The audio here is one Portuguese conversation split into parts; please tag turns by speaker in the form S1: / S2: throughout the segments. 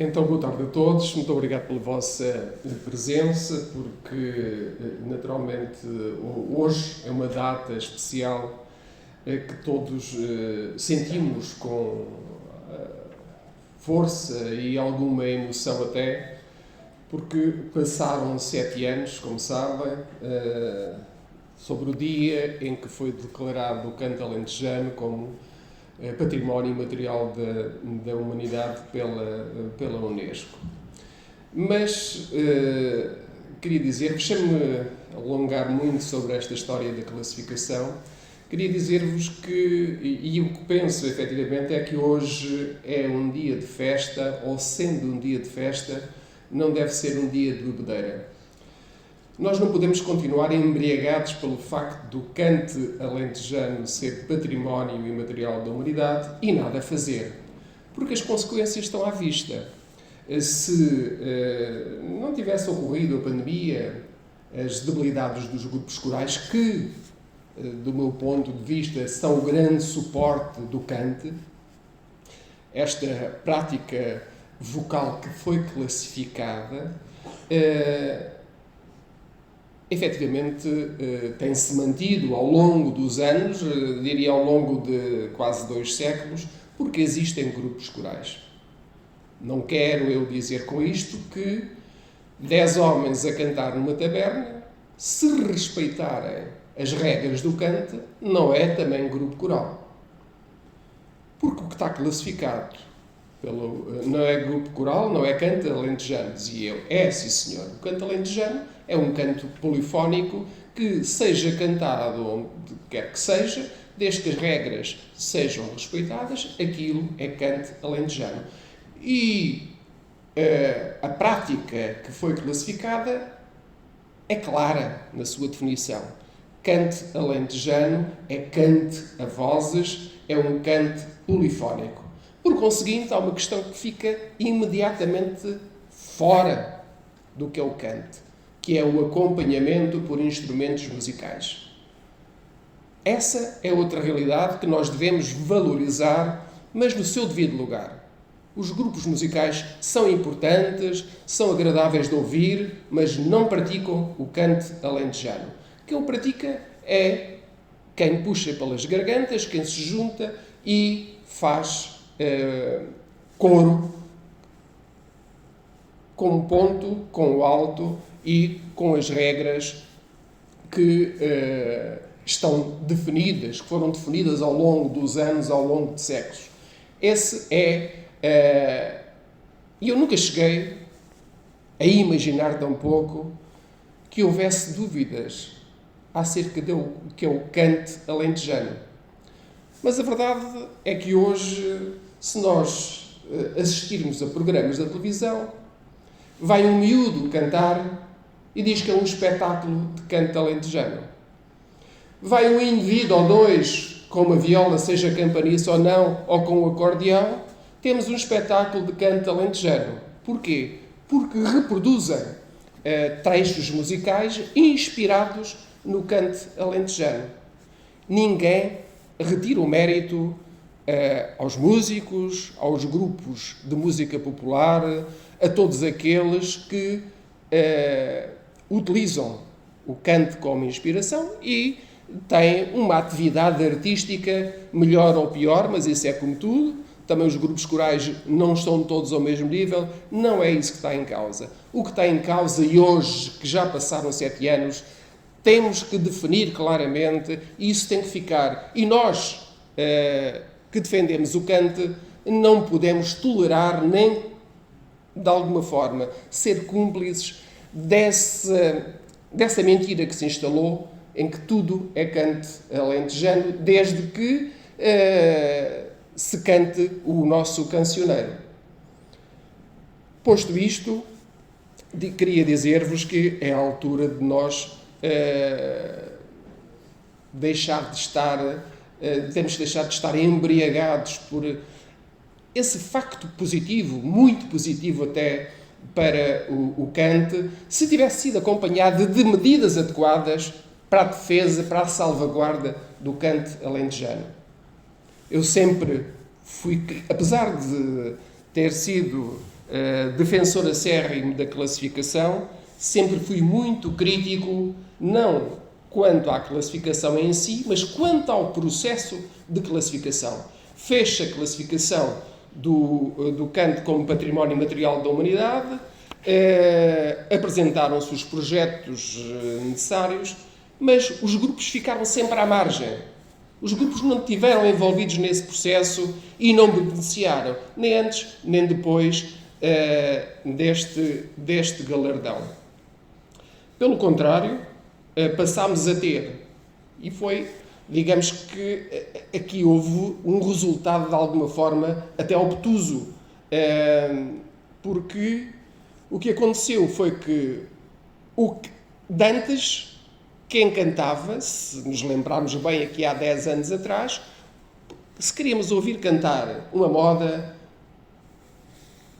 S1: Então, boa tarde a todos. Muito obrigado pela vossa presença, porque, naturalmente, hoje é uma data especial que todos sentimos com força e alguma emoção até, porque passaram 7 anos, como sabem, sobre o dia em que foi declarado o canto alentejano como Património Imaterial da Humanidade pela Unesco. Mas queria dizer, deixa-me alongar muito sobre esta história da classificação, queria dizer-vos que, e o que penso efetivamente, é que hoje é um dia de festa, ou sendo um dia de festa, não deve ser um dia de bebedeira. Nós não podemos continuar embriagados pelo facto do cante alentejano ser património imaterial da humanidade e nada fazer, porque as consequências estão à vista. Se não tivesse ocorrido a pandemia, as debilidades dos grupos corais, que, do meu ponto de vista, são o grande suporte do cante, esta prática vocal que foi classificada, efetivamente tem-se mantido ao longo dos anos, diria ao longo de quase 2 séculos, porque existem grupos corais. Não quero eu dizer com isto que 10 homens a cantar numa taberna, se respeitarem as regras do cante, não é também grupo coral. Porque o que está classificado não é grupo coral, não é canto alentejano, dizia eu. É, sim senhor. O canto alentejano é um canto polifónico que seja cantado onde quer que seja, desde que as regras sejam respeitadas, aquilo é canto alentejano. E a prática que foi classificada é clara na sua definição. Canto alentejano é cante a vozes, é um canto polifónico. Por conseguinte, há uma questão que fica imediatamente fora do que é o cante, que é o acompanhamento por instrumentos musicais. Essa é outra realidade que nós devemos valorizar, mas no seu devido lugar. Os grupos musicais são importantes, são agradáveis de ouvir, mas não praticam o cante alentejano. Quem o pratica é quem puxa pelas gargantas, quem se junta e faz coro com o ponto, com o alto e com as regras que estão definidas, que foram definidas ao longo dos anos, ao longo de séculos. Esse é... E eu nunca cheguei a imaginar tão pouco que houvesse dúvidas acerca do que é o cante alentejano. Mas a verdade é que hoje, se nós assistirmos a programas da televisão, vai um miúdo cantar e diz que é um espetáculo de canto alentejano. Vai um indivíduo ou dois, com uma viola, seja campaniça ou não, ou com um acordeão, temos um espetáculo de canto alentejano. Porquê? Porque reproduzem trechos musicais inspirados no canto alentejano. Ninguém retira o mérito aos músicos, aos grupos de música popular, a todos aqueles que utilizam o canto como inspiração e têm uma atividade artística melhor ou pior, mas isso é como tudo. Também os grupos corais não estão todos ao mesmo nível, não é isso que está em causa. O que está em causa, e hoje, que já passaram 7 anos, temos que definir claramente, e isso tem que ficar. E nós, que defendemos o cante, não podemos tolerar nem, de alguma forma, ser cúmplices dessa mentira que se instalou, em que tudo é cante alentejano, desde que se cante o nosso cancioneiro. Posto isto, queria dizer-vos que é a altura de nós temos de deixar de estar embriagados por esse facto positivo, muito positivo até para o cante, se tivesse sido acompanhado de medidas adequadas para a defesa, para a salvaguarda do cante alentejano. Eu sempre fui, apesar de ter sido defensor acérrimo da classificação, sempre fui muito crítico, não quanto à classificação em si, mas quanto ao processo de classificação. Fez a classificação do Kant como património material da humanidade, apresentaram-se os projetos necessários, mas os grupos ficaram sempre à margem. Os grupos não estiveram envolvidos nesse processo e não beneficiaram, nem antes nem depois deste galardão. Pelo contrário, passámos a ter, e foi, digamos que aqui houve um resultado de alguma forma até obtuso, porque o que aconteceu foi que Dantes, quem cantava, se nos lembrarmos bem aqui há 10 anos atrás, se queríamos ouvir cantar uma moda,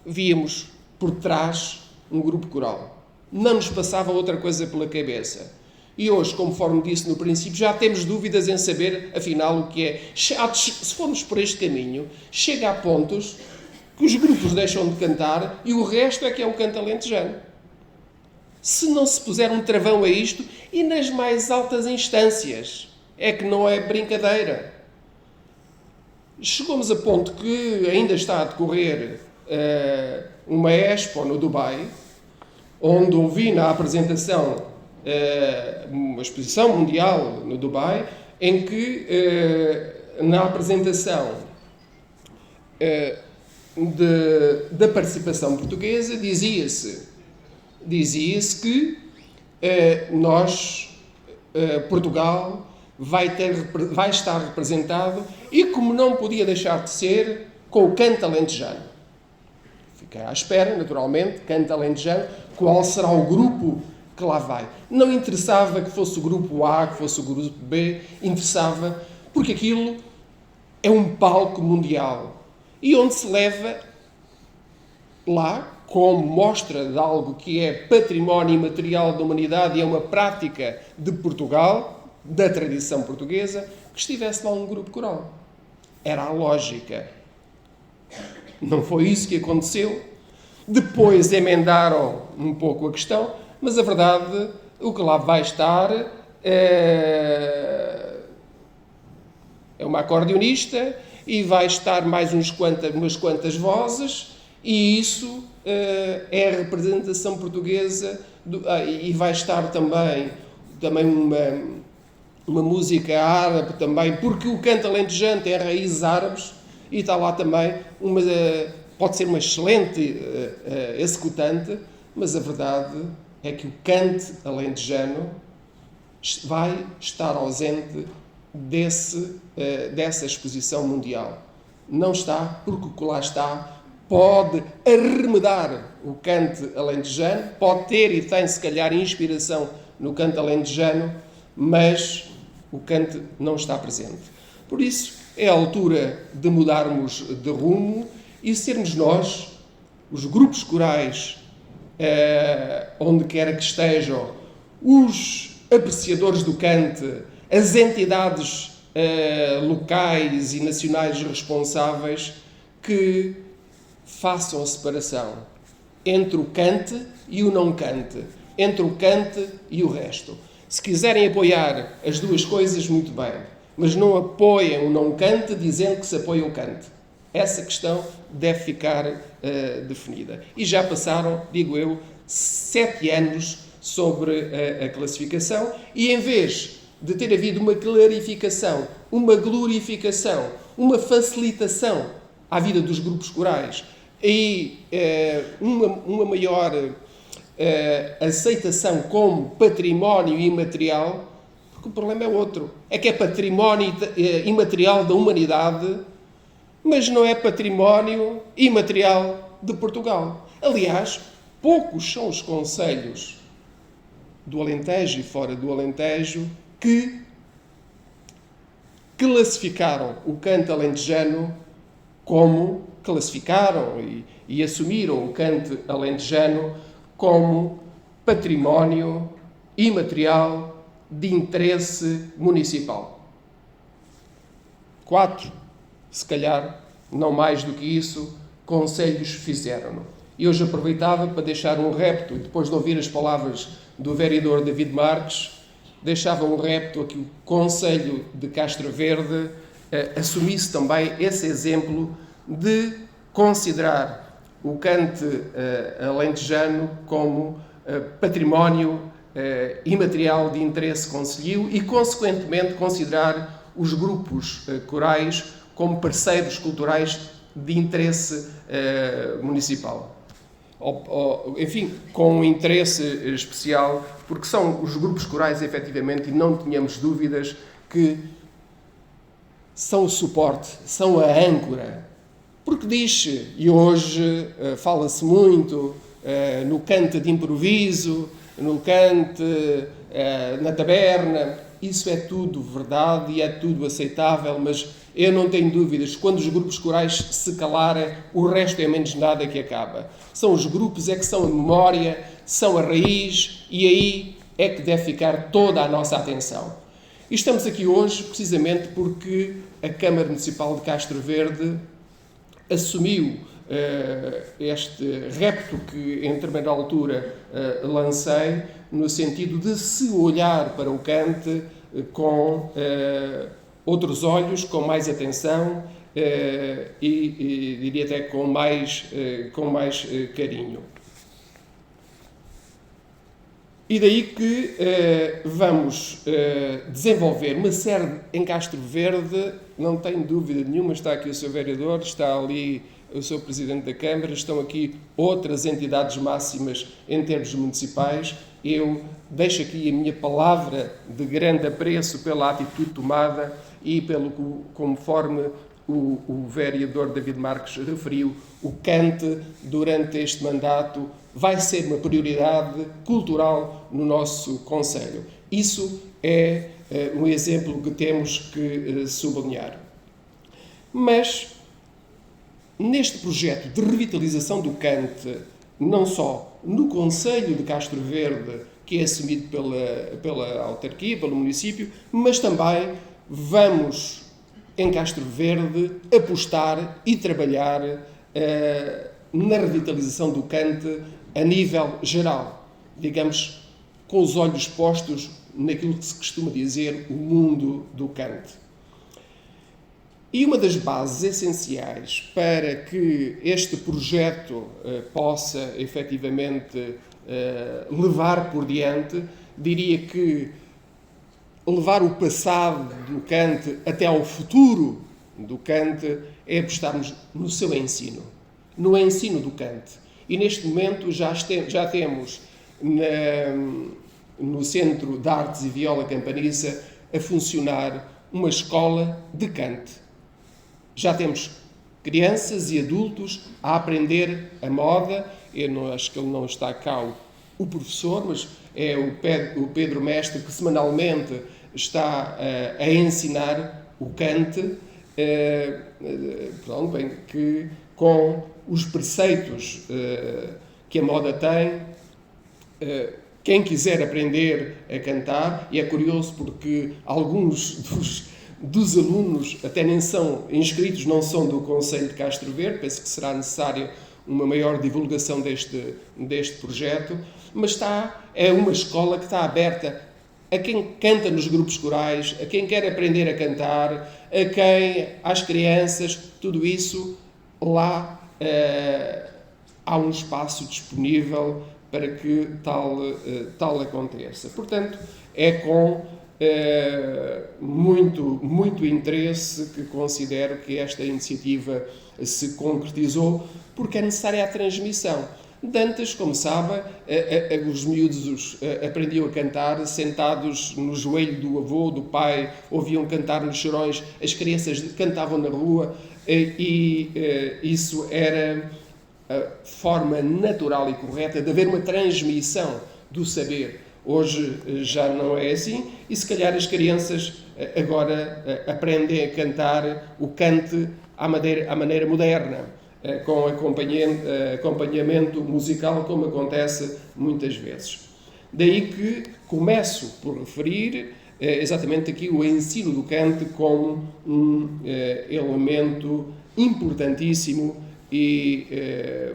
S1: víamos por trás um grupo coral. Não nos passava outra coisa pela cabeça. E hoje, conforme disse no princípio, já temos dúvidas em saber, afinal, o que é. Se formos por este caminho, chega a pontos que os grupos deixam de cantar e o resto é que é o canto alentejano. Se não se puser um travão a isto, e nas mais altas instâncias, é que não é brincadeira. Chegamos a ponto que ainda está a decorrer uma Expo no Dubai, onde ouvi na apresentação uma exposição mundial no Dubai, em que na apresentação da participação portuguesa dizia-se que Portugal vai estar representado, e como não podia deixar de ser, com o canto alentejano. Fiquei à espera, naturalmente, canto alentejano, qual será o grupo que lá vai. Não interessava que fosse o grupo A, que fosse o grupo B, interessava, porque aquilo é um palco mundial, e onde se leva lá, como mostra de algo que é património imaterial da humanidade e é uma prática de Portugal, da tradição portuguesa, que estivesse lá um grupo coral. Era a lógica. Não foi isso que aconteceu. Depois emendaram um pouco a questão, mas a verdade, o que lá vai estar é uma acordeonista e vai estar mais umas quantas vozes, e isso é a representação portuguesa e vai estar também uma música árabe também, porque o canto alentejano tem raízes árabes, e está lá também pode ser uma excelente executante, mas a verdade é que o canto alentejano vai estar ausente dessa exposição mundial. Não está, porque o que lá está pode arremedar o canto alentejano, pode ter e tem, se calhar, inspiração no canto alentejano, mas o canto não está presente. Por isso, é a altura de mudarmos de rumo e sermos nós, os grupos corais, onde quer que estejam, os apreciadores do canto, as entidades locais e nacionais responsáveis, que façam a separação entre o cante e o não cante, entre o cante e o resto. Se quiserem apoiar as duas coisas, muito bem, mas não apoiem o não cante dizendo que se apoia o cante. Essa questão deve ficar definida. E já passaram, digo eu, 7 anos sobre a classificação, e em vez de ter havido uma clarificação, uma glorificação, uma facilitação à vida dos grupos corais e uma maior aceitação como património imaterial, porque o problema é outro. É que é património imaterial da humanidade, mas não é património imaterial de Portugal. Aliás, poucos são os concelhos do Alentejo e fora do Alentejo que classificaram o canto alentejano como classificaram e assumiram o canto alentejano como património imaterial de interesse municipal. 4, se calhar, não mais do que isso, concelhos fizeram-no. E hoje aproveitava para deixar um repto, depois de ouvir as palavras do vereador David Marques, deixava um repto a que o Conselho de Castro Verde assumisse também esse exemplo de considerar o cante alentejano como património imaterial de interesse concelhio e, consequentemente, considerar os grupos corais como parceiros culturais de interesse municipal. Enfim, com um interesse especial, porque são os grupos corais, efetivamente, e não tenhamos dúvidas, que são o suporte, são a âncora. Porque diz, e hoje fala-se muito no cante de improviso, no cante na taberna, isso é tudo verdade e é tudo aceitável, mas eu não tenho dúvidas, quando os grupos corais se calarem, o resto é menos nada que acaba. São os grupos é que são a memória, são a raiz, e aí é que deve ficar toda a nossa atenção. E estamos aqui hoje precisamente porque a Câmara Municipal de Castro Verde assumiu este repto que em determinada altura lancei, no sentido de se olhar para o cante com outros olhos, com mais atenção e diria até com mais carinho. E daí que vamos desenvolver uma série em Castro Verde, não tenho dúvida nenhuma, está aqui o Sr. Vereador, está ali o Sr. Presidente da Câmara, estão aqui outras entidades máximas em termos municipais. Eu deixo aqui a minha palavra de grande apreço pela atitude tomada e pelo conforme o vereador David Marques referiu, o cante durante este mandato vai ser uma prioridade cultural no nosso concelho. Isso é um exemplo que temos que sublinhar. Mas, neste projeto de revitalização do cante, não só no Concelho de Castro Verde, que é assumido pela autarquia, pelo município, mas também vamos, em Castro Verde, apostar e trabalhar na revitalização do cante a nível geral, digamos, com os olhos postos naquilo que se costuma dizer o mundo do cante. E uma das bases essenciais para que este projeto possa efetivamente levar por diante, diria que levar o passado do cante até ao futuro do cante é apostarmos no seu ensino, no ensino do cante. E neste momento já temos no Centro de Artes e Viola Campaniça a funcionar uma escola de cante. Já temos crianças e adultos a aprender a moda. Acho que ele não está cá, o professor, mas é o Pedro Mestre, que semanalmente está a ensinar o cante, que com os preceitos que a moda tem, quem quiser aprender a cantar, e é curioso porque alguns dos alunos até nem são inscritos, não são do Concelho de Castro Verde, penso que será necessária uma maior divulgação deste projeto, mas é uma escola que está aberta a quem canta nos grupos corais, a quem quer aprender a cantar, às crianças, tudo isso, lá há um espaço disponível para que tal aconteça. Portanto, é com muito interesse que considero que esta iniciativa se concretizou, porque é necessária a transmissão. De antes, como sabem, os miúdos aprendiam a cantar sentados no joelho do avô, do pai, ouviam cantar nos chorões, as crianças cantavam na rua, e isso era a forma natural e correta de haver uma transmissão do saber. Hoje já não é assim, e se calhar as crianças agora aprendem a cantar o cante à maneira moderna, com acompanhamento musical, como acontece muitas vezes. Daí que começo por referir exatamente aqui o ensino do cante como um elemento importantíssimo e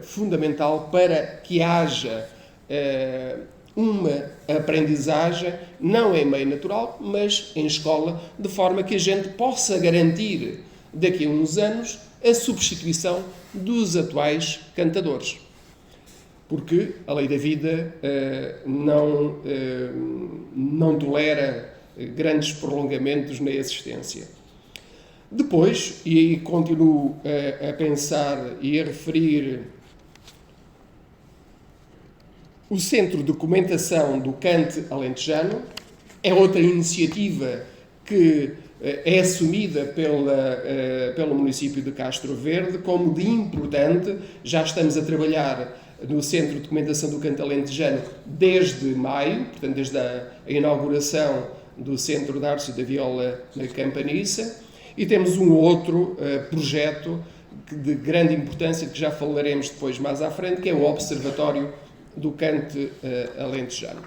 S1: fundamental para que haja uma aprendizagem, não em meio natural, mas em escola, de forma que a gente possa garantir, daqui a uns anos, a substituição dos atuais cantadores. Porque a lei da vida não tolera grandes prolongamentos na existência. Depois, e aí continuo a pensar e a referir o Centro de Documentação do Cante Alentejano, é outra iniciativa que é assumida pelo município de Castro Verde como de importante. Já estamos a trabalhar no Centro de Documentação do Cante Alentejano desde maio, portanto desde a inauguração do Centro de Artes e da Viola na Campaniça, e temos um outro projeto de grande importância, que já falaremos depois mais à frente, que é o Observatório do Cante Alentejano.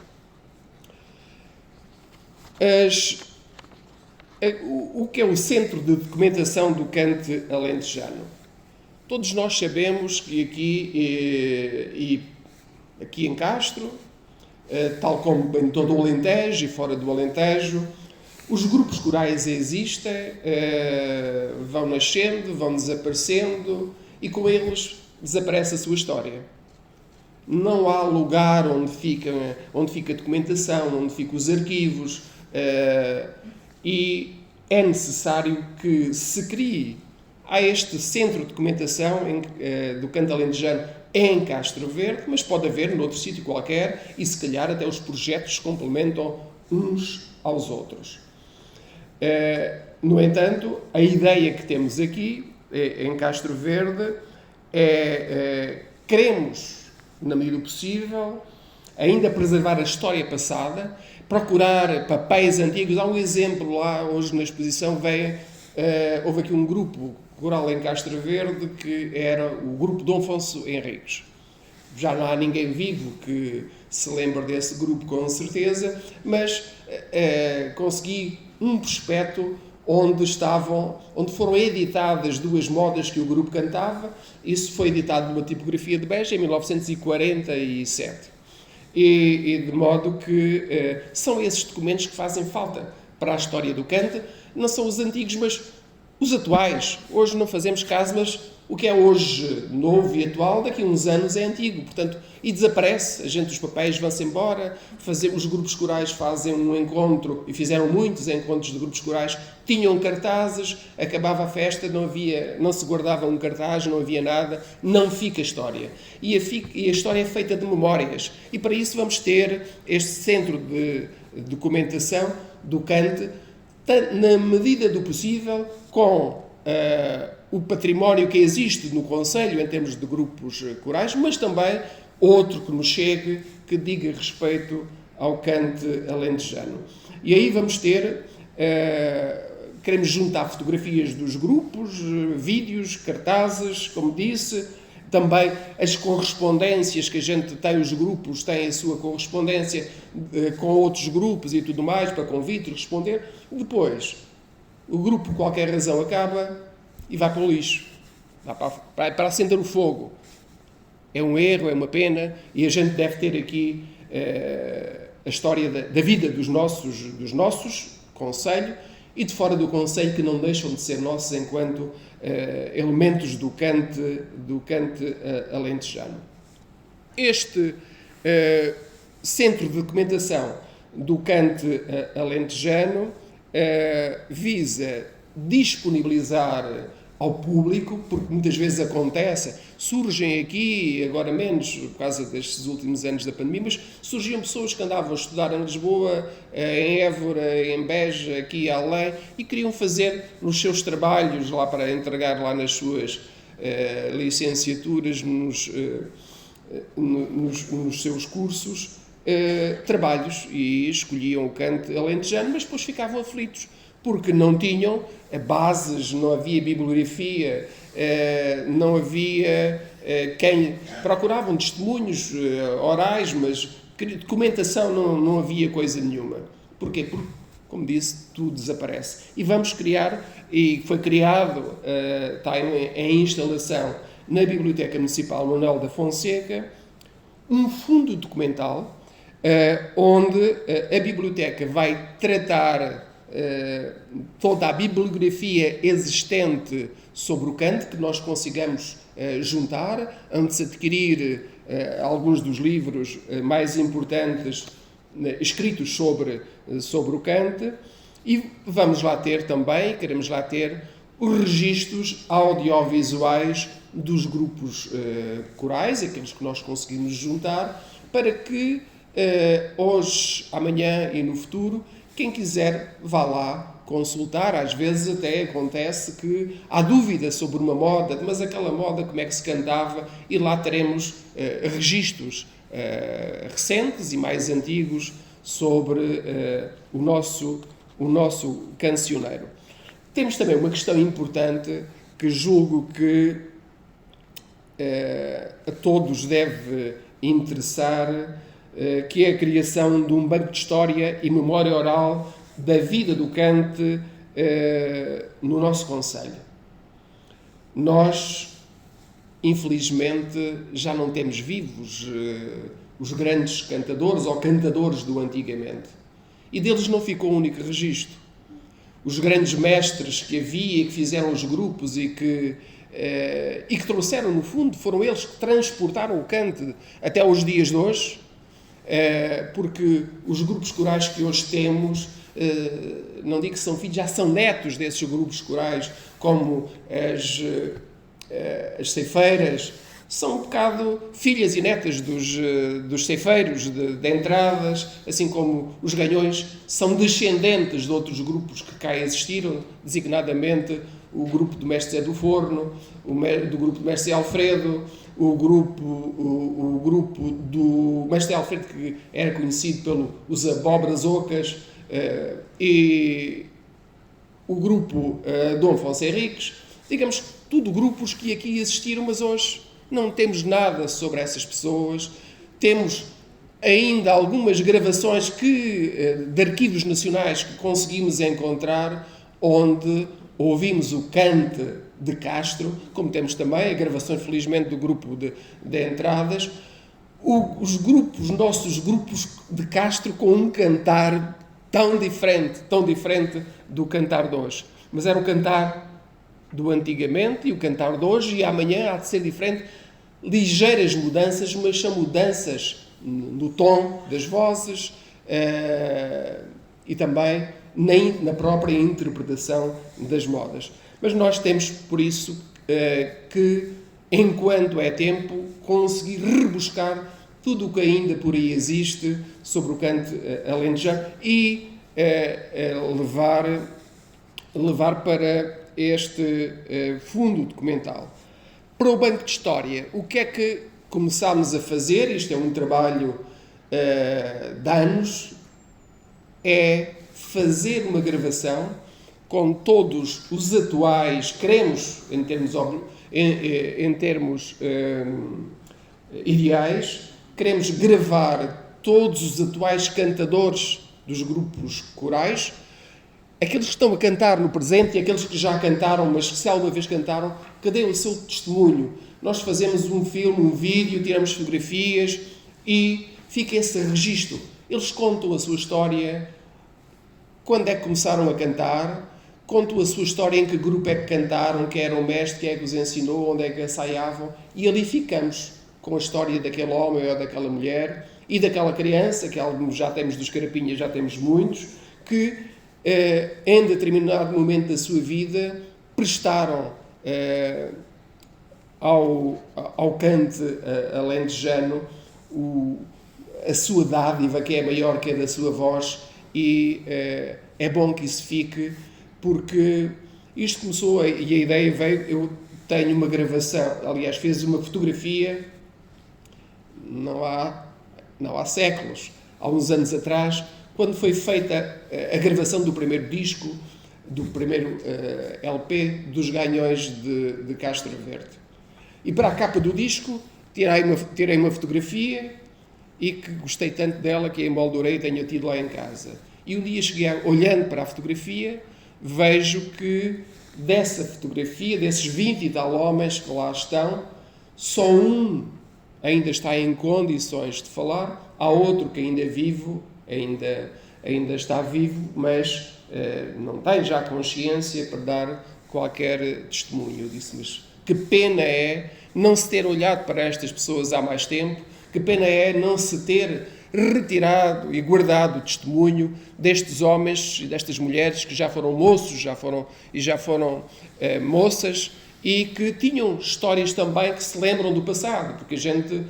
S1: O que é o Centro de Documentação do Cante Alentejano? Todos nós sabemos que aqui em Castro, tal como em todo o Alentejo e fora do Alentejo, os grupos corais existem, vão nascendo, vão desaparecendo e com eles desaparece a sua história. Não há lugar onde fica a documentação, onde ficam os arquivos, e é necessário que se crie. Há este centro de documentação do Cante Alentejano em Castro Verde, mas pode haver noutro sítio qualquer e se calhar até os projetos se complementam uns aos outros. No entanto, a ideia que temos aqui em Castro Verde queremos, na medida do possível, ainda preservar a história passada, procurar papéis antigos. Há um exemplo lá, hoje na exposição, houve aqui um grupo coral em Castro Verde que era o grupo Dom Afonso Henriques. Já não há ninguém vivo que se lembre desse grupo, com certeza, mas consegui um prospecto onde foram editadas duas modas que o grupo cantava. Isso foi editado numa tipografia de Beja em 1947. E de modo que são esses documentos que fazem falta para a história do cante. Não são os antigos, mas os atuais. Hoje não fazemos caso, mas o que é hoje novo e atual, daqui a uns anos é antigo, portanto, e desaparece. Os papéis vão-se embora, os grupos corais fazem um encontro, e fizeram muitos encontros de grupos corais, tinham cartazes, acabava a festa, não se guardava um cartaz, não havia nada, não fica a história. E a história é feita de memórias. E para isso vamos ter este centro de documentação do cante, na medida do possível, com o património que existe no concelho em termos de grupos corais, mas também outro que nos chegue, que diga respeito ao cante alentejano. E aí vamos ter, queremos juntar fotografias dos grupos, vídeos, cartazes, como disse, também as correspondências que a gente tem, os grupos têm a sua correspondência com outros grupos e tudo mais, para convite, responder. Depois, o grupo, por qualquer razão, acaba e vai para o lixo, vai para acender o fogo. É um erro, é uma pena, e a gente deve ter aqui a história da vida dos nossos concelho e de fora do concelho, que não deixam de ser nossos enquanto elementos do cante alentejano. Este centro de documentação do cante alentejano visa disponibilizar ao público, porque muitas vezes acontece, surgem aqui, agora menos por causa destes últimos anos da pandemia, mas surgiam pessoas que andavam a estudar em Lisboa, em Évora, em Beja, aqui e além, e queriam fazer nos seus trabalhos, lá para entregar lá nas suas licenciaturas, nos seus cursos, trabalhos, e escolhiam o cante alentejano, mas depois ficavam aflitos, porque não tinham bases, não havia bibliografia, não havia quem... Procuravam testemunhos orais, mas documentação não havia coisa nenhuma. Porquê? Porque, como disse, tudo desaparece. E vamos criar, e foi criado, está em instalação na Biblioteca Municipal Manuel da Fonseca, um fundo documental onde a biblioteca vai tratar toda a bibliografia existente sobre o Kant, que nós consigamos juntar, antes de adquirir alguns dos livros mais importantes escritos sobre o Kant, e vamos lá ter também, queremos lá ter, os registros audiovisuais dos grupos corais, aqueles que nós conseguimos juntar, para que hoje, amanhã e no futuro, quem quiser vá lá consultar. Às vezes até acontece que há dúvida sobre uma moda, mas aquela moda como é que se cantava, e lá teremos registros recentes e mais antigos sobre o nosso cancioneiro. Temos também uma questão importante que julgo que a todos deve interessar, que é a criação de um banco de história e memória oral da vida do Kant no nosso concelho. Nós, infelizmente, já não temos vivos os grandes cantadores ou cantadores do antigamente. E deles não ficou um único registro. Os grandes mestres que havia e que fizeram os grupos e que trouxeram, no fundo, foram eles que transportaram o Kant até os dias de hoje, porque os grupos corais que hoje temos, não digo que são filhos, já são netos desses grupos corais, como as ceifeiras, são um bocado filhas e netas dos ceifeiros de entradas, assim como os ganhões são descendentes de outros grupos que cá existiram, designadamente o grupo do Mestre Zé do Forno, do grupo do Mestre Alfredo, o grupo do Mestre Alfredo, que era conhecido pelos abóboras ocas, e o grupo Dom Afonso Henriques. Digamos, tudo grupos que aqui existiram, mas hoje não temos nada sobre essas pessoas. Temos ainda algumas gravações de arquivos nacionais que conseguimos encontrar, onde ouvimos o Kant de Castro, como temos também a gravação, felizmente, do grupo de entradas. Os nossos grupos de Castro, com um cantar tão diferente do cantar de hoje. Mas era o cantar do antigamente e o cantar de hoje, e amanhã há de ser diferente. Ligeiras mudanças, mas são mudanças no tom das vozes e também na própria interpretação das modas. Mas nós temos, por isso, que, enquanto é tempo, conseguir rebuscar tudo o que ainda por aí existe sobre o Kant alentejano e levar para este fundo documental. Para o Banco de História, o que é que começámos a fazer? Isto é um trabalho de anos, é fazer uma gravação com todos os atuais, queremos, em termos ideais, queremos gravar todos os atuais cantadores dos grupos corais, aqueles que estão a cantar no presente e aqueles que já cantaram, mas que se alguma vez cantaram, que deem o seu testemunho. Nós fazemos um filme, um vídeo, tiramos fotografias e fica esse registro. Eles contam a sua história, quando é que começaram a cantar, contam a sua história, em que grupo é que cantaram, quem era o mestre, quem é que os ensinou, onde é que ensaiavam, e ali ficamos com a história daquele homem ou daquela mulher e daquela criança, que alguns já temos dos Carapinhas, já temos muitos, que em determinado momento da sua vida prestaram ao Kant alentejano a sua dádiva, que é maior que a da sua voz, e é bom que isso fique, porque isto começou, e a ideia veio, eu tenho uma gravação, aliás, fiz uma fotografia não há séculos, há uns anos atrás, quando foi feita a gravação do primeiro disco, do primeiro LP dos Ganhões de Castro Verde. E para a capa do disco tirei uma fotografia e que gostei tanto dela que a emoldurei e tenho tido lá em casa. E um dia cheguei, olhando para a fotografia, vejo que dessa fotografia, desses 20 e tal homens que lá estão, Só um ainda está em condições de falar, há outro que ainda é vivo, ainda está vivo, mas não tem já consciência para dar qualquer testemunho. Eu disse, mas que pena é não se ter olhado para estas pessoas há mais tempo, que pena é não se ter retirado e guardado o testemunho destes homens e destas mulheres que já foram moços, já foram moças, e que tinham histórias também que se lembram do passado, porque a gente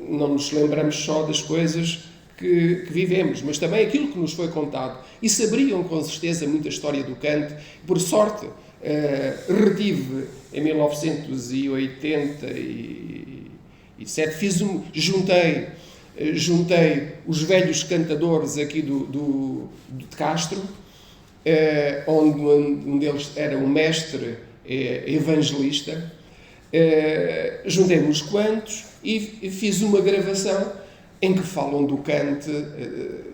S1: não nos lembramos só das coisas que vivemos, mas também aquilo que nos foi contado. E sabiam com certeza muita história do Kant. Por sorte, retive em 1987, juntei os velhos cantadores aqui de Castro, onde um deles era um mestre evangelista. Juntei uns quantos e fiz uma gravação em que falam do Kant,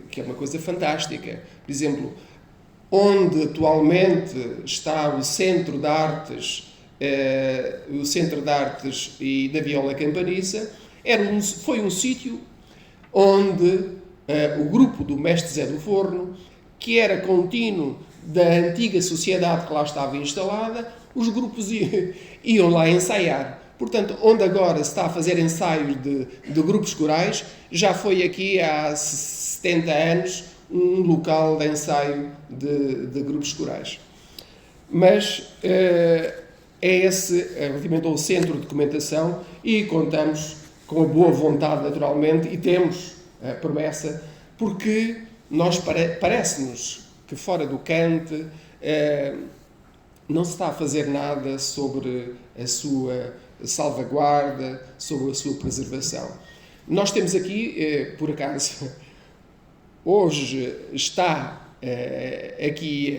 S1: que é uma coisa fantástica. Por exemplo, onde atualmente está o Centro de Artes e da Viola Campaniça, foi um sítio onde o grupo do Mestre Zé do Forno, que era contínuo da antiga sociedade que lá estava instalada, os grupos iam lá ensaiar. Portanto, onde agora se está a fazer ensaios de grupos corais, já foi aqui há 70 anos um local de ensaio de grupos corais. Mas é esse, relativamente ao centro de documentação, e contamos com a boa vontade, naturalmente, e temos a promessa, porque parece-nos que fora do Kant não se está a fazer nada sobre a sua salvaguarda, sobre a sua preservação. Nós temos aqui, por acaso, hoje está aqui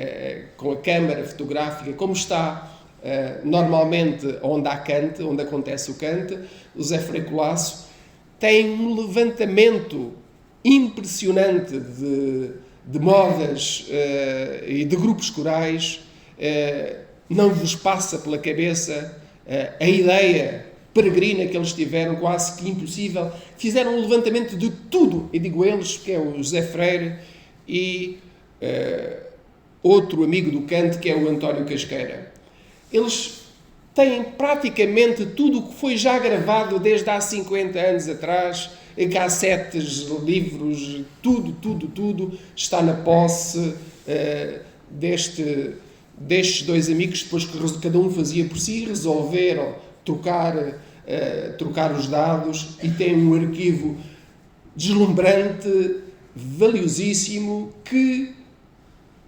S1: com a câmara fotográfica, como está normalmente onde há Kant, onde acontece o Kant, o Zé Frei Colasso tem um levantamento impressionante de modas e de grupos corais. Não vos passa pela cabeça a ideia peregrina que eles tiveram, quase que impossível. Fizeram um levantamento de tudo, e digo eles, que é o José Freire e outro amigo do Kant, que é o António Casqueira. Eles têm praticamente tudo o que foi já gravado desde há 50 anos atrás, cassetes, livros, tudo está na posse destes dois amigos. Depois que cada um fazia por si, resolveram trocar os dados, e têm um arquivo deslumbrante, valiosíssimo, que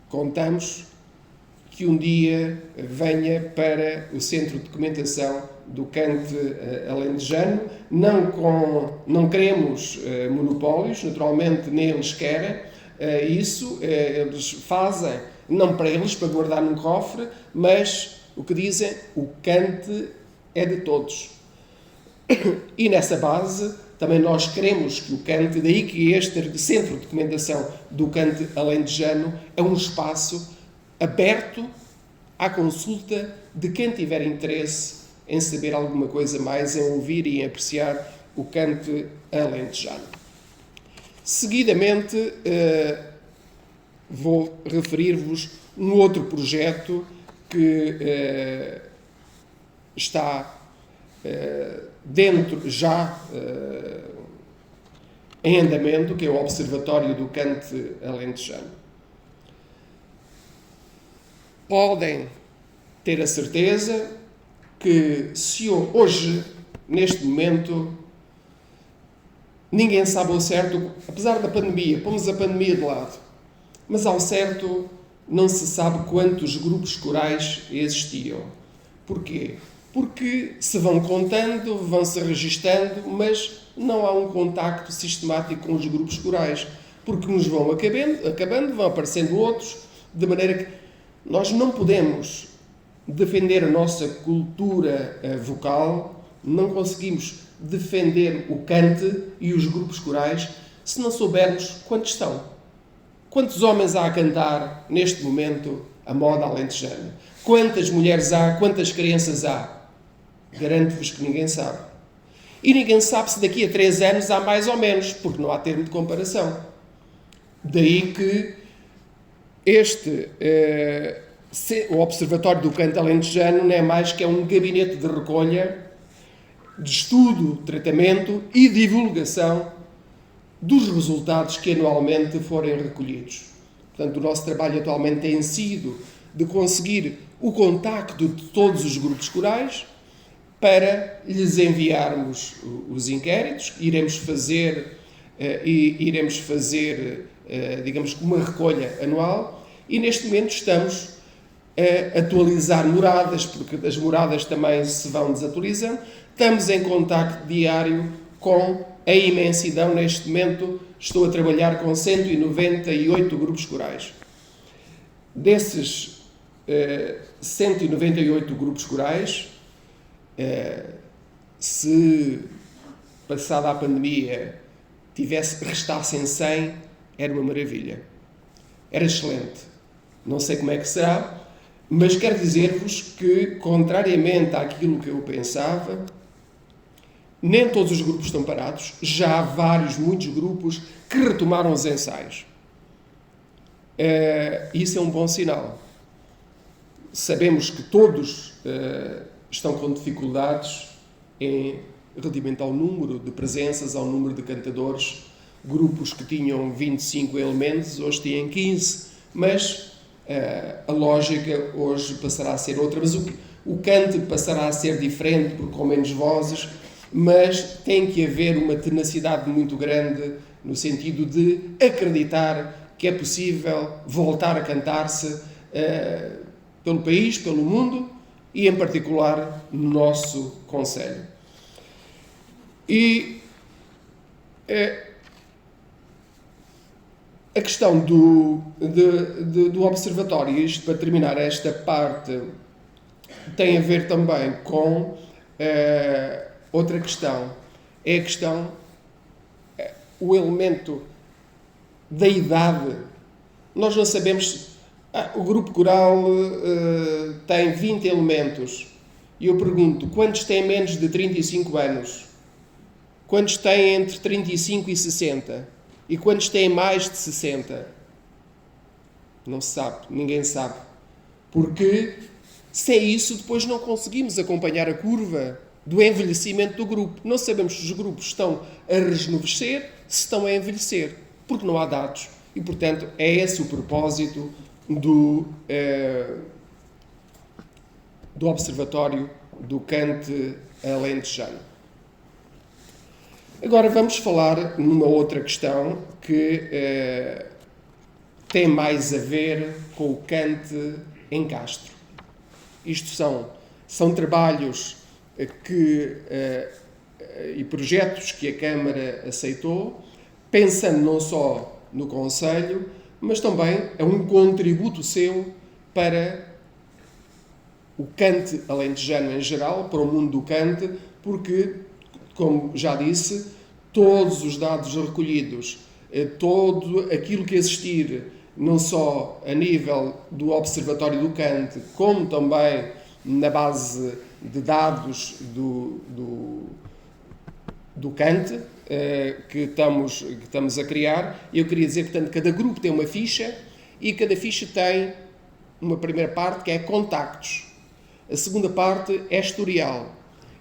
S1: contamos que um dia venha para o Centro de Documentação do Kant alentejano. Não queremos monopólios, naturalmente nem eles querem isso. Eles fazem, não para eles, para guardar num cofre, mas o que dizem, o Kant é de todos. E nessa base também nós queremos que o Kant, daí que este Centro de Documentação do Kant alentejano é um espaço aberto à consulta de quem tiver interesse em saber alguma coisa mais, em ouvir e em apreciar o Kant alentejano. Seguidamente, vou referir-vos um outro projeto que está em andamento, que é o Observatório do Kant alentejano. Podem ter a certeza que se hoje, neste momento, ninguém sabe ao certo, apesar da pandemia, pomos a pandemia de lado, mas ao certo não se sabe quantos grupos corais existiam. Porquê? Porque se vão contando, vão-se registando, mas não há um contacto sistemático com os grupos corais, porque nos vão acabando, vão aparecendo outros, de maneira que nós não podemos defender a nossa cultura vocal, não conseguimos defender o Kant e os grupos corais se não soubermos quantos estão. Quantos homens há a cantar neste momento a moda alentejana? Quantas mulheres há? Quantas crianças há? Garanto-vos que ninguém sabe. E ninguém sabe se daqui a 3 anos há mais ou menos, porque não há termo de comparação. Daí que o Observatório do Canto Alentejano não é mais que um gabinete de recolha, de estudo, tratamento e divulgação dos resultados que anualmente forem recolhidos. Portanto, o nosso trabalho atualmente tem sido de conseguir o contacto de todos os grupos corais para lhes enviarmos os inquéritos. Iremos fazer, digamos, uma recolha anual, e neste momento estamos a atualizar moradas, porque as moradas também se vão desatualizando. Estamos em contacto diário com a imensidão. Neste momento estou a trabalhar com 198 grupos corais. Desses 198 grupos corais, se passada a pandemia restassem 100, era uma maravilha. Era excelente. Não sei como é que será, mas quero dizer-vos que, contrariamente àquilo que eu pensava, nem todos os grupos estão parados. Já há muitos grupos que retomaram os ensaios. Isso é um bom sinal. Sabemos que todos estão com dificuldades relativamente ao número de presenças, ao número de cantadores. Grupos que tinham 25 elementos, hoje têm 15, mas a lógica hoje passará a ser outra. Mas o cante passará a ser diferente, porque com menos vozes, mas tem que haver uma tenacidade muito grande no sentido de acreditar que é possível voltar a cantar-se pelo país, pelo mundo e, em particular, no nosso concelho. E a questão do observatório, isto para terminar esta parte, tem a ver também com outra questão. É a questão, o elemento da idade. Nós não sabemos. O grupo coral tem 20 elementos. E eu pergunto, quantos têm menos de 35 anos? Quantos têm entre 35 e 60? E quantos têm mais de 60? Não se sabe, ninguém sabe. Porque, sem isso, depois não conseguimos acompanhar a curva do envelhecimento do grupo. Não sabemos se os grupos estão a rejuvenescer, se estão a envelhecer, porque não há dados. E, portanto, é esse o propósito do Observatório do Cante Alentejano. Agora vamos falar numa outra questão que tem mais a ver com o cante em Castro. Isto são trabalhos e projetos que a Câmara aceitou, pensando não só no Concelho, mas também é um contributo seu para o cante alentejano em geral, para o mundo do cante, porque, como já disse, todos os dados recolhidos, todo aquilo que existir, não só a nível do Observatório do Cante, como também na base de dados do Cante, que estamos a criar. Eu queria dizer, portanto, cada grupo tem uma ficha e cada ficha tem uma primeira parte que é contactos, a segunda parte é historial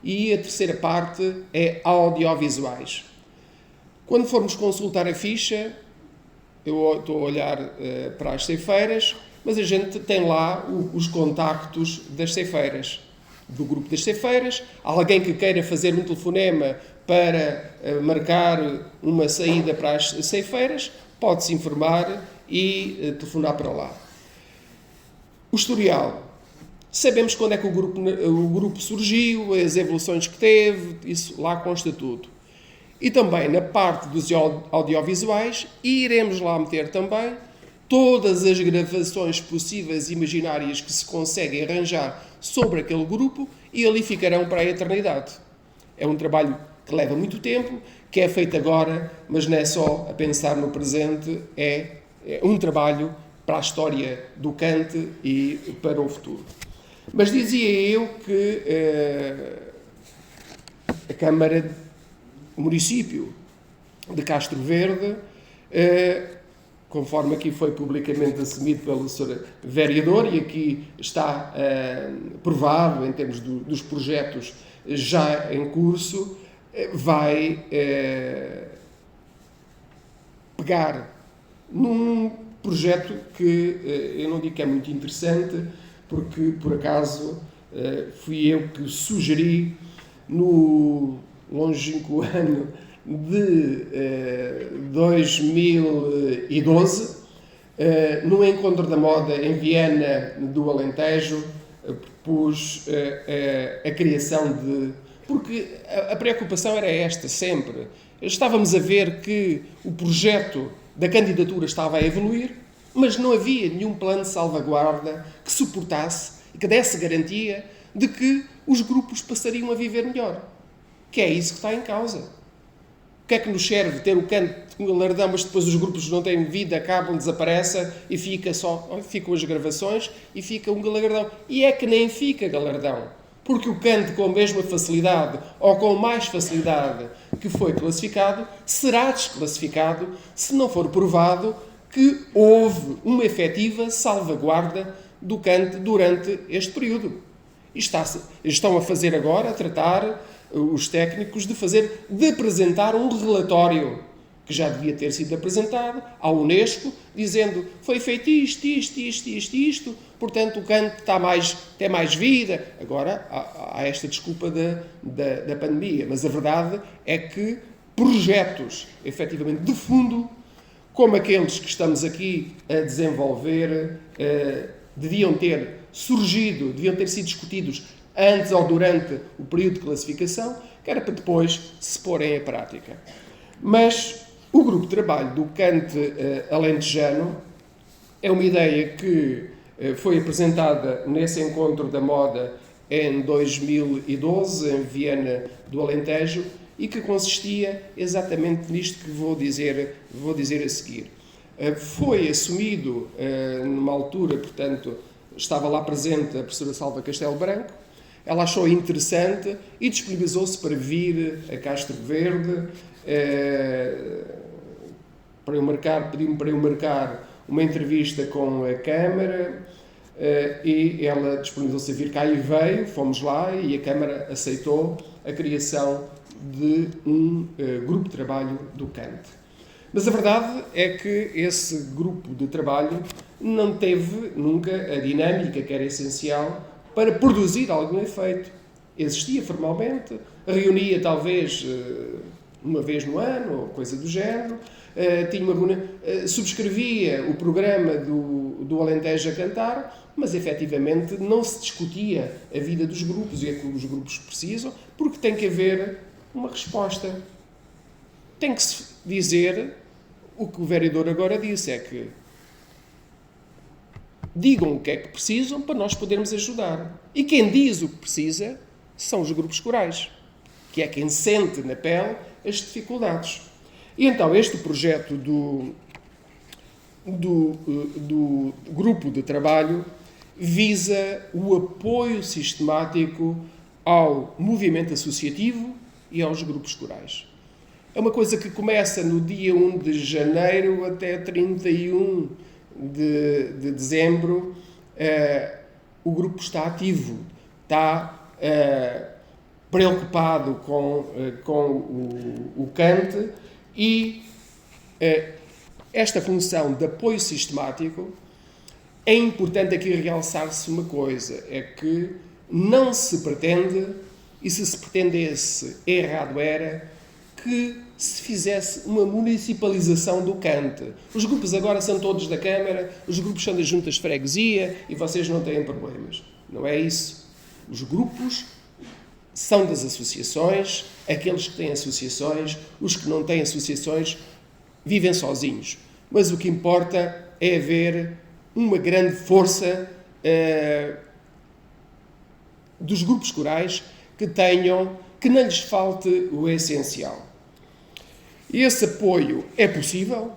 S1: e a terceira parte é audiovisuais. Quando formos consultar a ficha, eu estou a olhar para as ceifeiras, mas a gente tem lá os contactos das ceifeiras, do grupo das ceifeiras. Alguém que queira fazer um telefonema para marcar uma saída para as ceifeiras, pode-se informar e telefonar para lá. O historial. Sabemos quando é que o grupo surgiu, as evoluções que teve, isso lá consta tudo. E também na parte dos audiovisuais, iremos lá meter também todas as gravações possíveis e imaginárias que se conseguem arranjar sobre aquele grupo e ali ficarão para a eternidade. É um trabalho que leva muito tempo, que é feito agora, mas não é só a pensar no presente, é um trabalho para a história do cante e para o futuro. Mas dizia eu que Câmara, o município de Castro Verde, conforme aqui foi publicamente assumido pelo Sr. Vereador, e aqui está provado em termos dos projetos já em curso, vai pegar num projeto que eu não digo que é muito interessante, porque, por acaso, fui eu que sugeri no longínquo ano de 2012, num encontro da moda em Viana do Alentejo, propus a criação de... Porque a preocupação era esta sempre. Estávamos a ver que o projeto da candidatura estava a evoluir, mas não havia nenhum plano de salvaguarda que suportasse e que desse garantia de que os grupos passariam a viver melhor. Que é isso que está em causa. O que é que nos serve ter o canto de um galardão, mas depois os grupos não têm vida, acabam, desaparecem e ficam as gravações e fica um galardão. E é que nem fica galardão. Porque o canto com a mesma facilidade ou com mais facilidade que foi classificado será desclassificado se não for provado que houve uma efetiva salvaguarda do canto durante este período. E estão a fazer agora, a tratar os técnicos de apresentar um relatório que já devia ter sido apresentado à Unesco, dizendo foi feito isto, portanto o canto tem mais vida. Agora há esta desculpa da pandemia, mas a verdade é que projetos, efetivamente, de fundo, como aqueles que estamos aqui a desenvolver, deviam ter surgido, deviam ter sido discutidos antes ou durante o período de classificação, que era para depois se porem em prática. Mas o grupo de trabalho do cante alentejano é uma ideia que foi apresentada nesse encontro da moda em 2012, em Viana do Alentejo, e que consistia exatamente nisto que vou dizer a seguir. Foi assumido, numa altura, portanto, estava lá presente a professora Salva Castelo Branco, ela achou interessante e disponibilizou-se para vir a Castro Verde, pediu-me para eu marcar uma entrevista com a Câmara, e ela disponibilizou-se a vir cá e veio, fomos lá e a Câmara aceitou a criação de um grupo de trabalho do cante. Mas a verdade é que esse grupo de trabalho não teve nunca a dinâmica que era essencial para produzir algum efeito. Existia formalmente, reunia talvez uma vez no ano, ou coisa do género, subscrevia o programa do Alentejo a Cantar, mas efetivamente não se discutia a vida dos grupos e aquilo que os grupos precisam, porque tem que haver uma resposta. Tem que se dizer o que o vereador agora disse, é que digam o que é que precisam para nós podermos ajudar. E quem diz o que precisa são os grupos corais, que é quem sente na pele as dificuldades. E então este projeto do grupo de trabalho visa o apoio sistemático ao movimento associativo e aos grupos corais. É uma coisa que começa no dia 1 de janeiro até 31 de dezembro. O grupo está ativo, está preocupado com o cante, e esta função de apoio sistemático é importante aqui realçar-se uma coisa, é que não se pretende, e se pretendesse, errado era, que se fizesse uma municipalização do cante. Os grupos agora são todos da Câmara, os grupos são das juntas de freguesia e vocês não têm problemas. Não é isso. Os grupos são das associações, aqueles que têm associações, os que não têm associações vivem sozinhos. Mas o que importa é haver uma grande força dos grupos corais que não lhes falte o essencial. E esse apoio é possível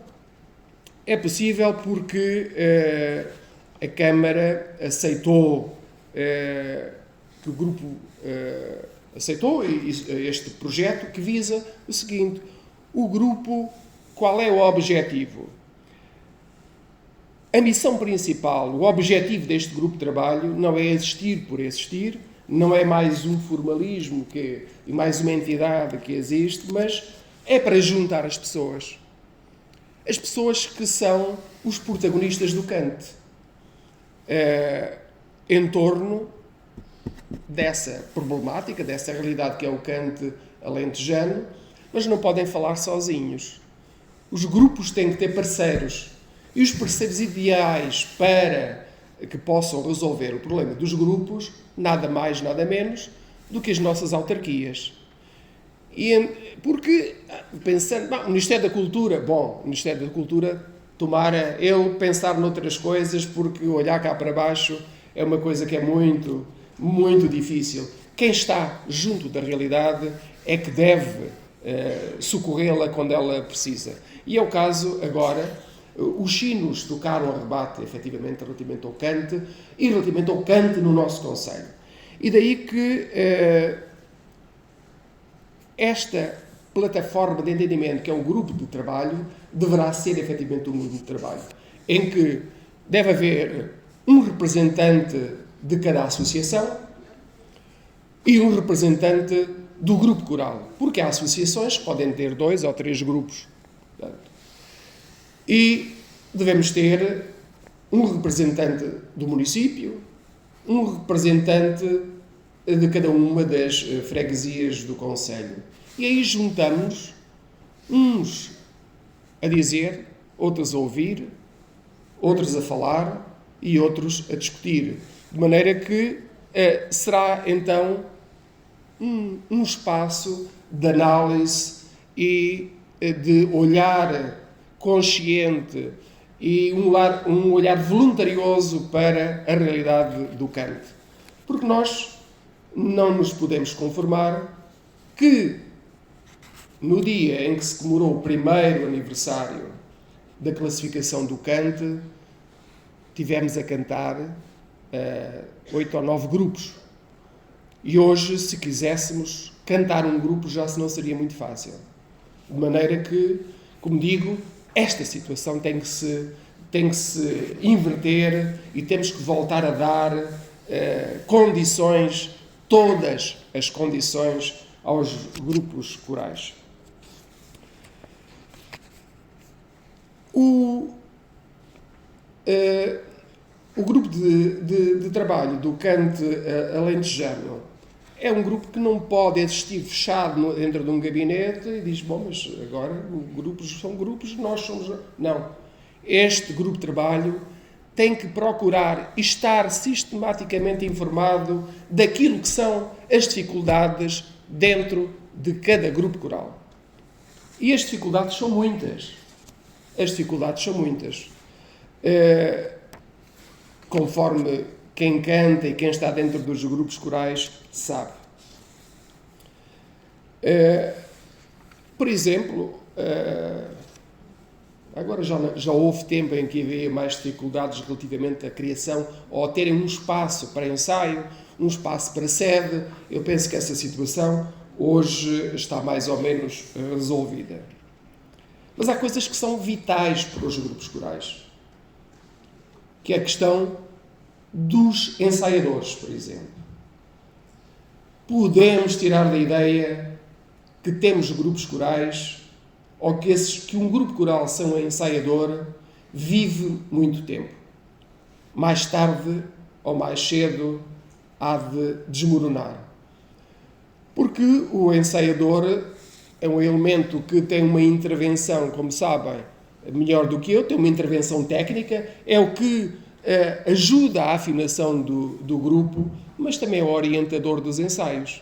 S1: porque a Câmara aceitou que o grupo aceitou este projeto que visa o seguinte: o grupo, qual é o objetivo? A missão principal, o objetivo deste grupo de trabalho não é existir por existir, não é mais um formalismo e mais uma entidade que existe, mas é para juntar as pessoas. As pessoas que são os protagonistas do Kant. Em torno dessa problemática, dessa realidade que é o Kant alentejano, mas não podem falar sozinhos. Os grupos têm que ter parceiros. E os parceiros ideais para que possam resolver o problema dos grupos, nada mais, nada menos, do que as nossas autarquias. Porque, pensando, o Ministério da Cultura, o Ministério da Cultura, tomara ele pensar noutras coisas, porque olhar cá para baixo é uma coisa que é muito, muito difícil. Quem está junto da realidade é que deve socorrê-la quando ela precisa. E é o caso agora. Os sinos tocaram a rebate, efetivamente, relativamente ao Kant e relativamente ao Kant no nosso Conselho. E daí que esta plataforma de entendimento, que é um grupo de trabalho, deverá ser, efetivamente, um grupo de trabalho, em que deve haver um representante de cada associação e um representante do grupo coral, porque há associações que podem ter 2 ou 3 grupos. E devemos ter um representante do município, um representante de cada uma das freguesias do concelho. E aí juntamos uns a dizer, outros a ouvir, outros a falar e outros a discutir. De maneira que será então um espaço de análise e de olhar consciente e um olhar voluntarioso para a realidade do Kant. Porque nós não nos podemos conformar que no dia em que se comemorou o primeiro aniversário da classificação do Kant, tivemos a cantar 8 ou 9 grupos. E hoje, se quiséssemos cantar um grupo, já não seria muito fácil. De maneira que, como digo, esta situação tem que se inverter e temos que voltar a dar condições, todas as condições, aos grupos corais. O grupo de trabalho do Kant alentejano é um grupo que não pode existir fechado dentro de um gabinete e diz, mas agora grupos são grupos, nós somos... Não. Este grupo de trabalho tem que procurar estar sistematicamente informado daquilo que são as dificuldades dentro de cada grupo coral. E as dificuldades são muitas. Conforme quem canta e quem está dentro dos grupos corais sabe. Por exemplo, agora já houve tempo em que havia mais dificuldades relativamente à criação ou a terem um espaço para ensaio, um espaço para sede. Eu penso que essa situação hoje está mais ou menos resolvida. Mas há coisas que são vitais para os grupos corais, que é a questão dos ensaiadores, por exemplo. Podemos tirar da ideia que temos grupos corais ou que um grupo coral sem um ensaiador vive muito tempo. Mais tarde ou mais cedo há de desmoronar. Porque o ensaiador é um elemento que tem uma intervenção, como sabem, melhor do que eu, tem uma intervenção técnica, é o que ajuda à afinação do grupo, mas também é o orientador dos ensaios.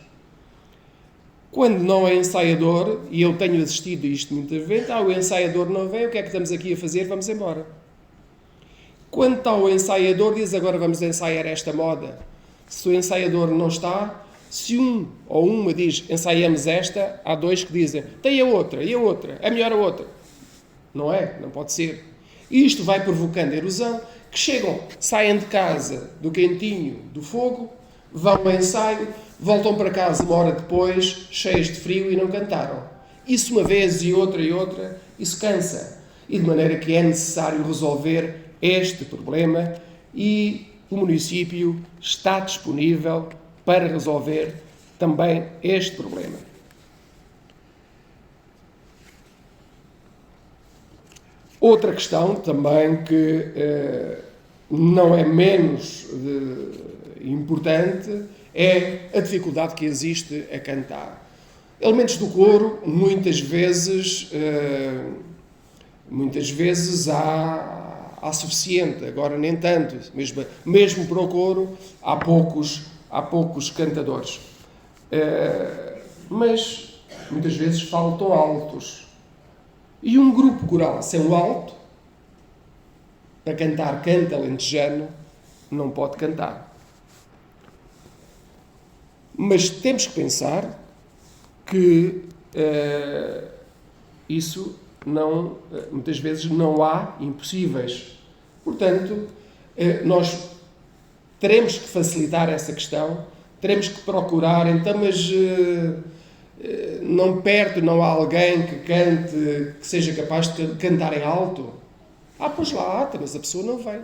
S1: Quando não é ensaiador, e eu tenho assistido a isto muitas vezes, o ensaiador não vem, o que é que estamos aqui a fazer? Vamos embora. Quando está o ensaiador, diz agora vamos ensaiar esta moda. Se o ensaiador não está, se um ou uma diz ensaiamos esta, há 2 que dizem tem a outra, e a outra, é melhor a outra. Não é? Não pode ser. E isto vai provocando erosão, que saem de casa do quentinho do fogo, vão ao ensaio, voltam para casa uma hora depois, cheios de frio e não cantaram. Isso uma vez e outra, isso cansa. E de maneira que é necessário resolver este problema e o município está disponível para resolver também este problema. Outra questão também que não é menos importante é a dificuldade que existe a cantar. Elementos do coro, muitas vezes há suficiente, agora nem tanto. Mesmo para o coro há poucos cantadores. Mas muitas vezes faltam altos. E um grupo coral sem o alto, para cantar canto alentejano, não pode cantar. Mas temos que pensar que isso não, muitas vezes não há impossíveis. Portanto, nós teremos que facilitar essa questão, teremos que procurar, então, mas não perto não há alguém que cante, que seja capaz de cantar em alto? Pois lá há, mas a pessoa não vem.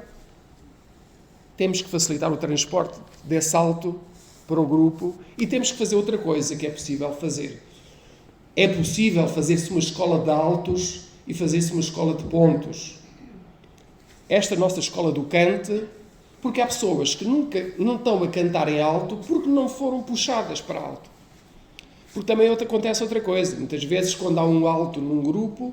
S1: Temos que facilitar o transporte desse alto para o grupo e temos que fazer outra coisa que é possível fazer. É possível fazer-se uma escola de altos e fazer-se uma escola de pontos. Esta nossa escola do cante, porque há pessoas que nunca não estão a cantar em alto porque não foram puxadas para alto. Porque também acontece outra coisa. Muitas vezes, quando há um alto num grupo,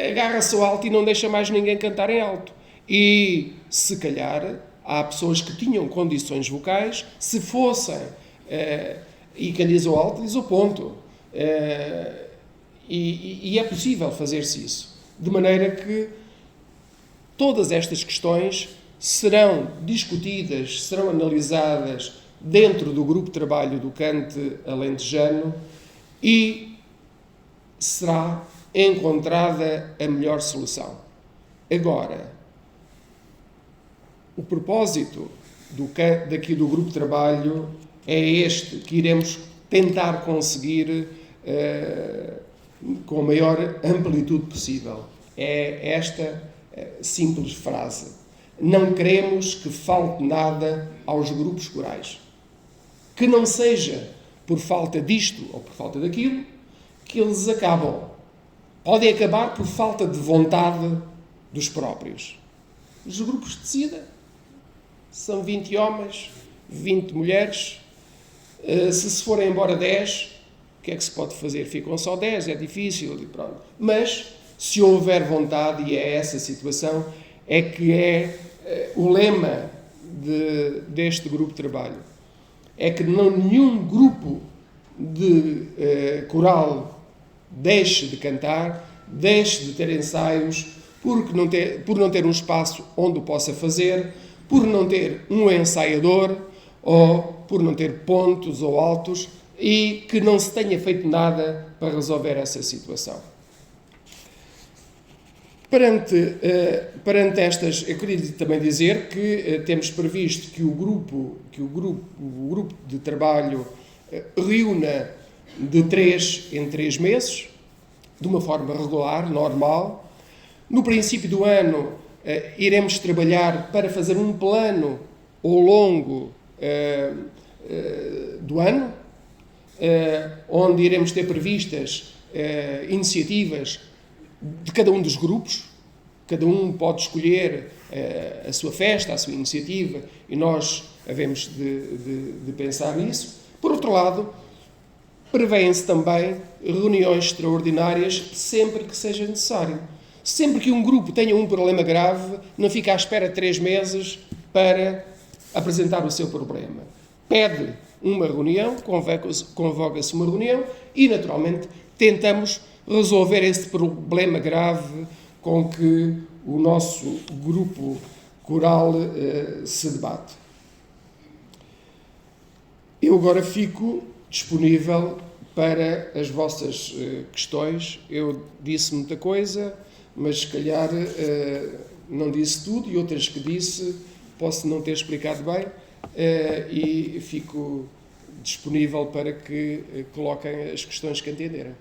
S1: agarra-se ao alto e não deixa mais ninguém cantar em alto. E, se calhar, há pessoas que tinham condições vocais, se fossem, e quem diz o alto, diz o ponto. E é possível fazer-se isso. De maneira que todas estas questões serão discutidas, serão analisadas dentro do grupo de trabalho do cante alentejano e será encontrada a melhor solução. Agora, o propósito daqui do grupo de trabalho é este, que iremos tentar conseguir com a maior amplitude possível. É esta simples frase. Não queremos que falte nada aos grupos corais. Que não seja por falta disto ou por falta daquilo que eles acabam. Podem acabar por falta de vontade dos próprios. Os grupos decidem. São 20 homens, 20 mulheres. Se forem embora 10, o que é que se pode fazer? Ficam só 10, é difícil e pronto. Mas, se houver vontade, e é essa a situação, é que é o lema deste grupo de trabalho. É que nenhum grupo de coral deixe de cantar, deixe de ter ensaios, por não ter um espaço onde o possa fazer, por não ter um ensaiador, ou por não ter pontos ou altos, e que não se tenha feito nada para resolver essa situação. Perante estas, eu queria também dizer que temos previsto que o grupo de trabalho reúna de 3 em 3 meses, de uma forma regular, normal. No princípio do ano, iremos trabalhar para fazer um plano ao longo do ano, onde iremos ter previstas iniciativas de cada um dos grupos. Cada um pode escolher a sua festa, a sua iniciativa, e nós havemos de pensar nisso. Por outro lado, prevêem-se também reuniões extraordinárias sempre que seja necessário. Sempre que um grupo tenha um problema grave, não fica à espera de 3 meses para apresentar o seu problema. Pede uma reunião, convoca-se uma reunião e, naturalmente, tentamos resolver esse problema grave com que o nosso grupo coral se debate. Eu agora fico disponível para as vossas questões. Eu disse muita coisa, mas se calhar não disse tudo, e outras que disse posso não ter explicado bem. e fico disponível para que coloquem as questões que entenderem.